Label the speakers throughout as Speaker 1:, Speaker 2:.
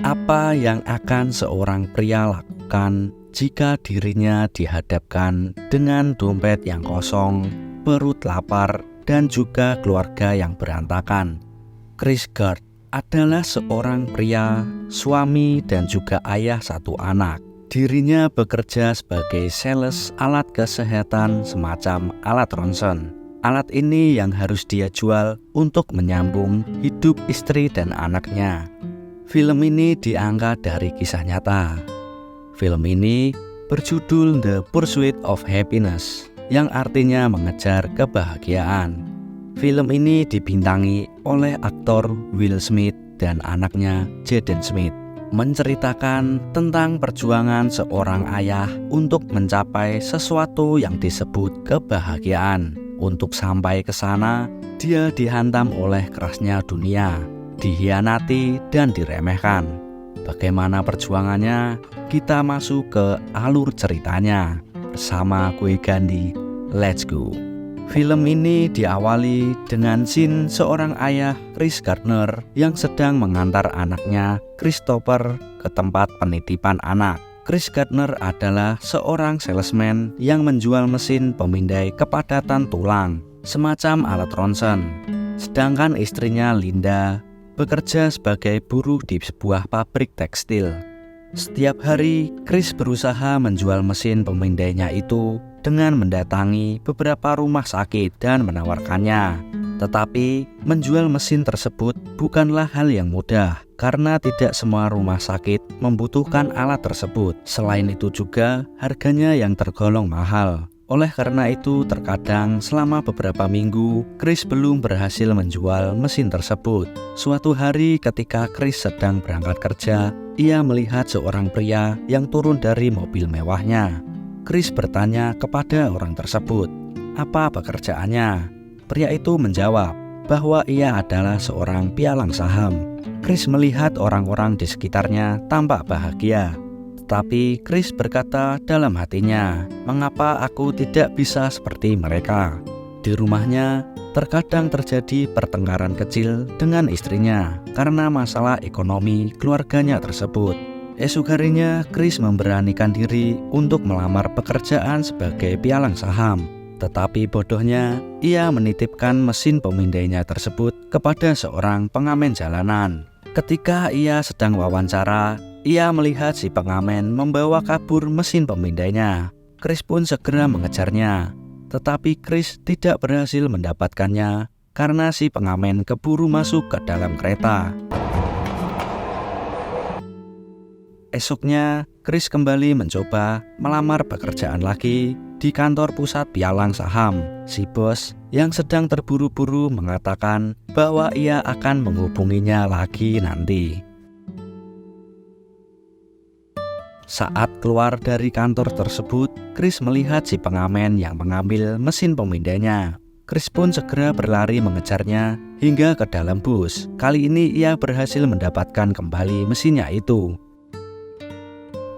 Speaker 1: Apa yang akan seorang pria lakukan jika dirinya dihadapkan dengan dompet yang kosong, perut lapar, dan juga keluarga yang berantakan? Chris Gard adalah seorang pria, suami, dan juga ayah satu anak. Dirinya bekerja sebagai sales alat kesehatan semacam alat ronsen. Alat ini yang harus dia jual untuk menyambung hidup istri dan anaknya. Film ini diangkat dari kisah nyata. Film ini berjudul The Pursuit of Happiness, yang artinya mengejar kebahagiaan. Film ini dibintangi oleh aktor Will Smith dan anaknya Jaden Smith, menceritakan tentang perjuangan seorang ayah untuk mencapai sesuatu yang disebut kebahagiaan. Untuk sampai ke sana, dia dihantam oleh kerasnya dunia, dikhianati dan diremehkan. Bagaimana perjuangannya? Kita masuk ke alur ceritanya bersama gue Gandhi. Let's go. Film ini diawali dengan scene seorang ayah, Chris Gardner, yang sedang mengantar anaknya Christopher ke tempat penitipan anak. Chris Gardner adalah seorang salesman yang menjual mesin pemindai kepadatan tulang, semacam alat ronsen. Sedangkan istrinya Linda bekerja sebagai buruh di sebuah pabrik tekstil. Setiap hari, Chris berusaha menjual mesin pemindainya itu dengan mendatangi beberapa rumah sakit dan menawarkannya. Tetapi, menjual mesin tersebut bukanlah hal yang mudah karena tidak semua rumah sakit membutuhkan alat tersebut. Selain itu juga, harganya yang tergolong mahal. Oleh karena itu, terkadang selama beberapa minggu, Chris belum berhasil menjual mesin tersebut. Suatu hari ketika Chris sedang berangkat kerja, ia melihat seorang pria yang turun dari mobil mewahnya. Chris bertanya kepada orang tersebut, apa pekerjaannya? Pria itu menjawab bahwa ia adalah seorang pialang saham. Chris melihat orang-orang di sekitarnya tampak bahagia. Tapi Chris berkata dalam hatinya, mengapa aku tidak bisa seperti mereka? Di rumahnya, terkadang terjadi pertengkaran kecil dengan istrinya karena masalah ekonomi keluarganya tersebut. Esok harinya, Chris memberanikan diri untuk melamar pekerjaan sebagai pialang saham. Tetapi bodohnya, ia menitipkan mesin pemindainya tersebut kepada seorang pengamen jalanan. Ketika ia sedang wawancara, ia melihat si pengamen membawa kabur mesin pemindainya. Chris pun segera mengejarnya, tetapi Chris tidak berhasil mendapatkannya karena si pengamen keburu masuk ke dalam kereta. Esoknya, Chris kembali mencoba melamar pekerjaan lagi di kantor pusat pialang saham. Si bos yang sedang terburu-buru mengatakan bahwa ia akan menghubunginya lagi nanti. Saat keluar dari kantor tersebut, Chris melihat si pengamen yang mengambil mesin pemindainya. Chris pun segera berlari mengejarnya hingga ke dalam bus. Kali ini ia berhasil mendapatkan kembali mesinnya itu.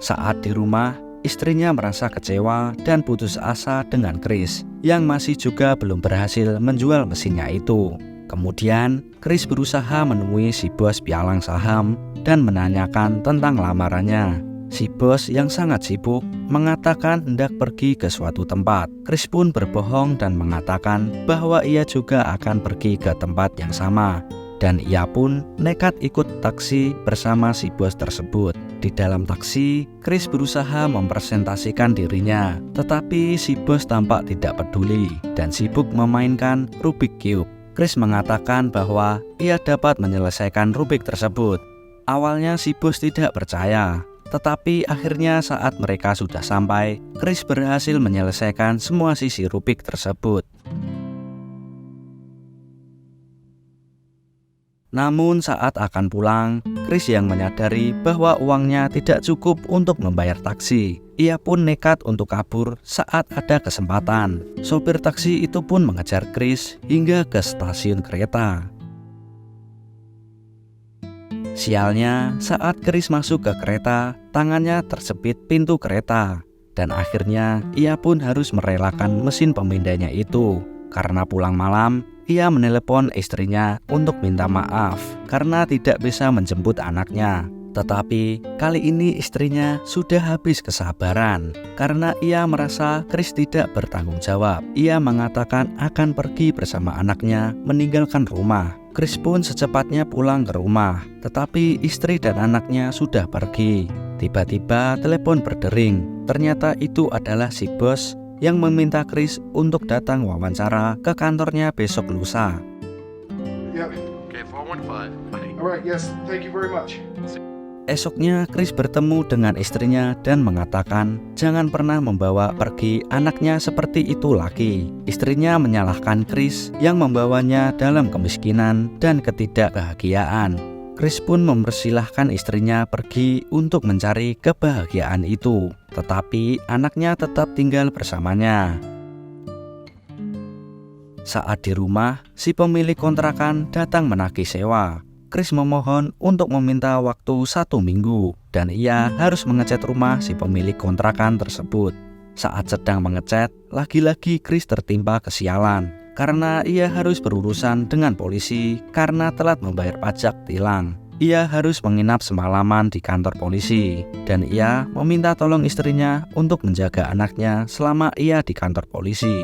Speaker 1: Saat di rumah, istrinya merasa kecewa dan putus asa dengan Chris yang masih juga belum berhasil menjual mesinnya itu. Kemudian, Chris berusaha menemui si bos pialang saham dan menanyakan tentang lamarannya. Si bos yang sangat sibuk mengatakan hendak pergi ke suatu tempat. Chris pun berbohong dan mengatakan bahwa ia juga akan pergi ke tempat yang sama. Dan ia pun nekat ikut taksi bersama si bos tersebut. Di dalam taksi, Chris berusaha mempresentasikan dirinya, tetapi si bos tampak tidak peduli dan sibuk memainkan Rubik Cube. Chris mengatakan bahwa ia dapat menyelesaikan Rubik tersebut. Awalnya si bos tidak percaya, tetapi akhirnya saat mereka sudah sampai, Chris berhasil menyelesaikan semua sisi Rubik tersebut. Namun saat akan pulang, Chris yang menyadari bahwa uangnya tidak cukup untuk membayar taksi. Ia pun nekat untuk kabur saat ada kesempatan. Sopir taksi itu pun mengejar Chris hingga ke stasiun kereta. Sialnya, saat Chris masuk ke kereta, tangannya terjepit pintu kereta. Dan akhirnya ia pun harus merelakan mesin pemindainya itu. Karena pulang malam, ia menelepon istrinya untuk minta maaf karena tidak bisa menjemput anaknya. Tetapi kali ini istrinya sudah habis kesabaran karena ia merasa Chris tidak bertanggung jawab. Ia mengatakan akan pergi bersama anaknya meninggalkan rumah. Chris pun secepatnya pulang ke rumah, tetapi istri dan anaknya sudah pergi. Tiba-tiba telepon berdering. Ternyata itu adalah si bos yang meminta Chris untuk datang wawancara ke kantornya besok lusa.
Speaker 2: Yeah.
Speaker 3: Okay, 415. Bye.
Speaker 2: All right. Yes. Thank you very much.
Speaker 1: Esoknya Chris bertemu dengan istrinya dan mengatakan jangan pernah membawa pergi anaknya seperti itu lagi. Istrinya menyalahkan Chris yang membawanya dalam kemiskinan dan ketidakbahagiaan. Chris pun mempersilahkan istrinya pergi untuk mencari kebahagiaan itu, tetapi anaknya tetap tinggal bersamanya. Saat di rumah, si pemilik kontrakan datang menagih sewa. Chris memohon untuk meminta waktu 1 minggu dan ia harus mengecat rumah si pemilik kontrakan tersebut. Saat sedang mengecat, lagi-lagi Chris tertimpa kesialan karena ia harus berurusan dengan polisi karena telat membayar pajak tilang. Ia harus menginap semalaman di kantor polisi dan ia meminta tolong istrinya untuk menjaga anaknya selama ia di kantor polisi.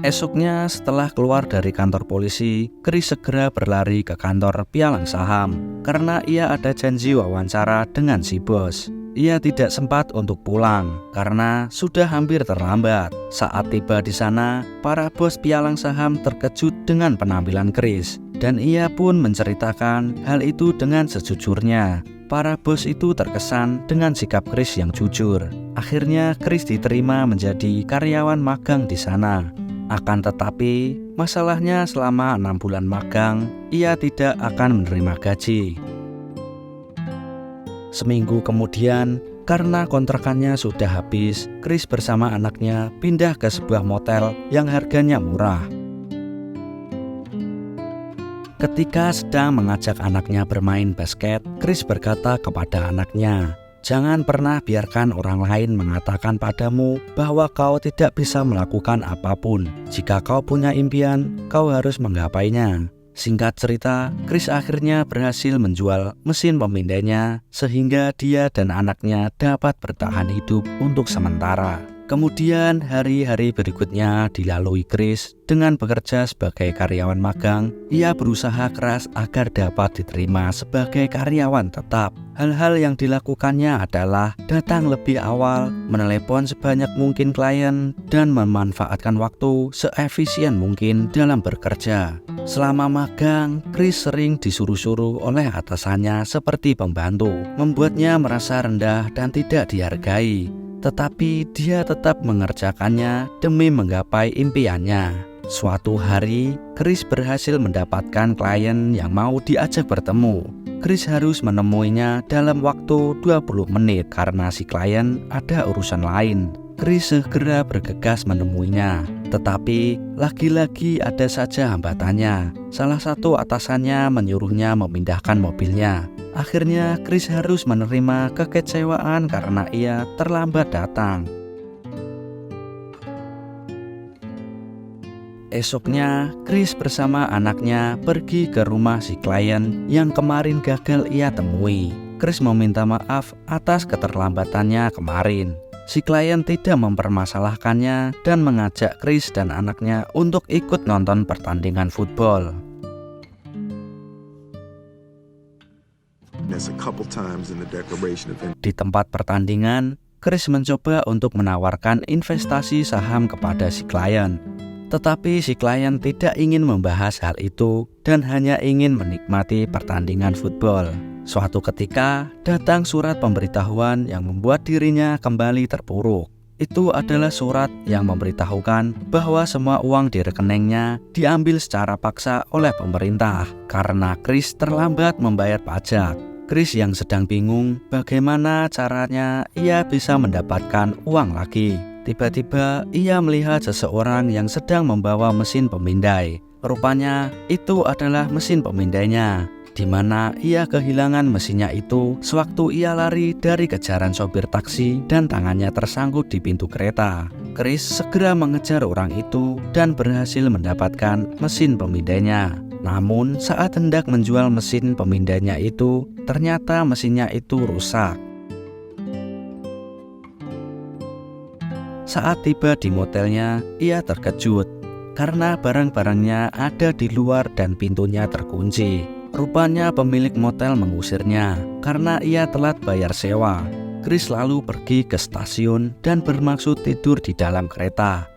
Speaker 1: Esoknya setelah keluar dari kantor polisi, Chris segera berlari ke kantor pialang saham karena ia ada janji wawancara dengan si bos. Ia tidak sempat untuk pulang karena sudah hampir terlambat. Saat tiba di sana, para bos pialang saham terkejut dengan penampilan Chris dan ia pun menceritakan hal itu dengan sejujurnya. Para bos itu terkesan dengan sikap Chris yang jujur. Akhirnya Chris diterima menjadi karyawan magang di sana. Akan tetapi, masalahnya selama 6 bulan magang, ia tidak akan menerima gaji. Seminggu kemudian, karena kontrakannya sudah habis, Chris bersama anaknya pindah ke sebuah motel yang harganya murah. Ketika sedang mengajak anaknya bermain basket, Chris berkata kepada anaknya, "Jangan pernah biarkan orang lain mengatakan padamu bahwa kau tidak bisa melakukan apapun. Jika kau punya impian, kau harus menggapainya." Singkat cerita, Chris akhirnya berhasil menjual mesin pemindainya sehingga dia dan anaknya dapat bertahan hidup untuk sementara. Kemudian hari-hari berikutnya dilalui Chris dengan bekerja sebagai karyawan magang. Ia berusaha keras agar dapat diterima sebagai karyawan tetap. Hal-hal yang dilakukannya adalah datang lebih awal, menelepon sebanyak mungkin klien, dan memanfaatkan waktu seefisien mungkin dalam bekerja. Selama magang, Chris sering disuruh-suruh oleh atasannya seperti pembantu, membuatnya merasa rendah dan tidak dihargai. Tetapi dia tetap mengerjakannya demi menggapai impiannya. Suatu hari, Chris berhasil mendapatkan klien yang mau diajak bertemu. Chris harus menemuinya dalam waktu 20 menit karena si klien ada urusan lain. Chris segera bergegas menemuinya, tetapi lagi-lagi ada saja hambatannya. Salah satu atasannya menyuruhnya memindahkan mobilnya. Akhirnya Chris harus menerima kekecewaan karena ia terlambat datang. Esoknya, Chris bersama anaknya pergi ke rumah si klien yang kemarin gagal ia temui. Chris meminta maaf atas keterlambatannya kemarin. Si klien tidak mempermasalahkannya dan mengajak Chris dan anaknya untuk ikut nonton pertandingan football. Di tempat pertandingan, Chris mencoba untuk menawarkan investasi saham kepada si klien. Tetapi si klien tidak ingin membahas hal itu dan hanya ingin menikmati pertandingan football. Suatu ketika, datang surat pemberitahuan yang membuat dirinya kembali terpuruk. Itu adalah surat yang memberitahukan bahwa semua uang di rekeningnya diambil secara paksa oleh pemerintah karena Chris terlambat membayar pajak. Chris yang sedang bingung bagaimana caranya ia bisa mendapatkan uang lagi. Tiba-tiba ia melihat seseorang yang sedang membawa mesin pemindai. Rupanya itu adalah mesin pemindainya, di mana ia kehilangan mesinnya itu sewaktu ia lari dari kejaran sopir taksi dan tangannya tersangkut di pintu kereta. Chris segera mengejar orang itu dan berhasil mendapatkan mesin pemindainya. Namun saat hendak menjual mesin pemindainya itu, ternyata mesinnya itu rusak. Saat tiba di motelnya, ia terkejut karena barang-barangnya ada di luar dan pintunya terkunci. Rupanya pemilik motel mengusirnya karena ia telat bayar sewa. Chris lalu pergi ke stasiun dan bermaksud tidur di dalam kereta.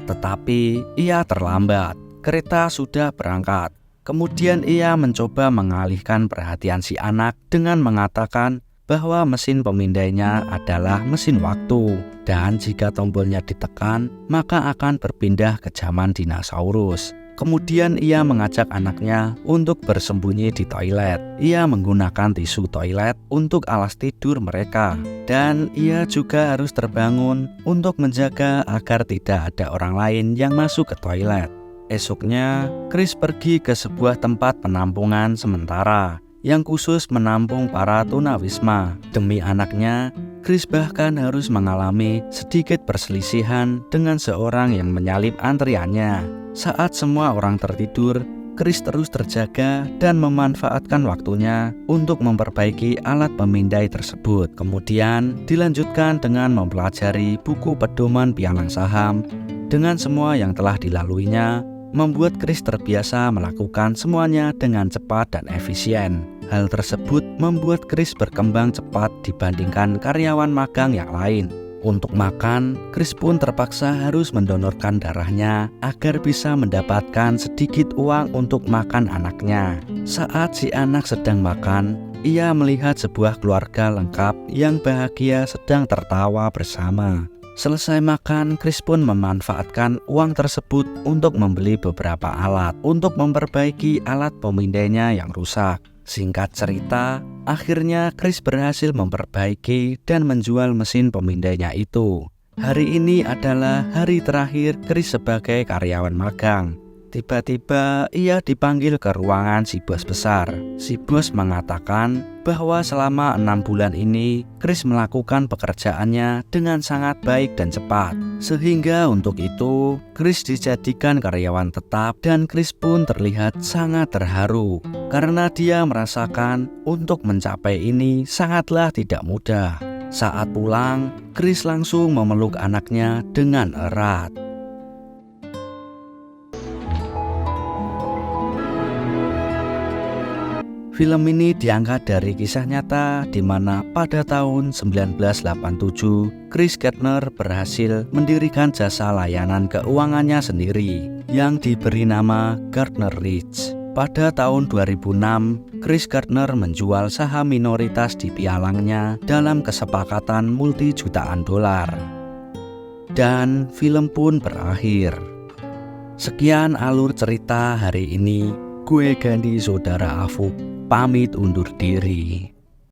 Speaker 1: Tetapi ia terlambat. Kereta sudah berangkat. Kemudian ia mencoba mengalihkan perhatian si anak dengan mengatakan bahwa mesin pemindainya adalah mesin waktu, dan jika tombolnya ditekan, maka akan berpindah ke zaman dinosaurus. Kemudian ia mengajak anaknya untuk bersembunyi di toilet. Ia menggunakan tisu toilet untuk alas tidur mereka, dan ia juga harus terbangun untuk menjaga agar tidak ada orang lain yang masuk ke toilet. Esoknya, Chris pergi ke sebuah tempat penampungan sementara yang khusus menampung para tunawisma. Demi anaknya, Chris bahkan harus mengalami sedikit perselisihan dengan seorang yang menyalip antriannya. Saat semua orang tertidur, Chris terus terjaga dan memanfaatkan waktunya untuk memperbaiki alat pemindai tersebut. Kemudian dilanjutkan dengan mempelajari buku pedoman pialang saham. Dengan semua yang telah dilaluinya, membuat Chris terbiasa melakukan semuanya dengan cepat dan efisien. Hal tersebut membuat Chris berkembang cepat dibandingkan karyawan magang yang lain. Untuk makan, Chris pun terpaksa harus mendonorkan darahnya agar bisa mendapatkan sedikit uang untuk makan anaknya. Saat si anak sedang makan, ia melihat sebuah keluarga lengkap yang bahagia sedang tertawa bersama. Selesai makan, Chris pun memanfaatkan uang tersebut untuk membeli beberapa alat untuk memperbaiki alat pemindainya yang rusak. Singkat cerita, akhirnya Chris berhasil memperbaiki dan menjual mesin pemindainya itu. Hari ini adalah hari terakhir Chris sebagai karyawan magang. Tiba-tiba ia dipanggil ke ruangan si bos besar. Si bos mengatakan bahwa selama 6 bulan ini Chris melakukan pekerjaannya dengan sangat baik dan cepat. Sehingga untuk itu Chris dijadikan karyawan tetap, dan Chris pun terlihat sangat terharu karena dia merasakan untuk mencapai ini sangatlah tidak mudah. Saat pulang, Chris langsung memeluk anaknya dengan erat. Film ini diangkat dari kisah nyata di mana pada tahun 1987 Chris Gardner berhasil mendirikan jasa layanan keuangannya sendiri yang diberi nama Gardner Ridge. Pada tahun 2006, Chris Gardner menjual saham minoritas di pialangnya dalam kesepakatan multi-jutaan dolar. Dan film pun berakhir. Sekian alur cerita hari ini. Gue Gandhi Saudara Afuk pamit undur diri.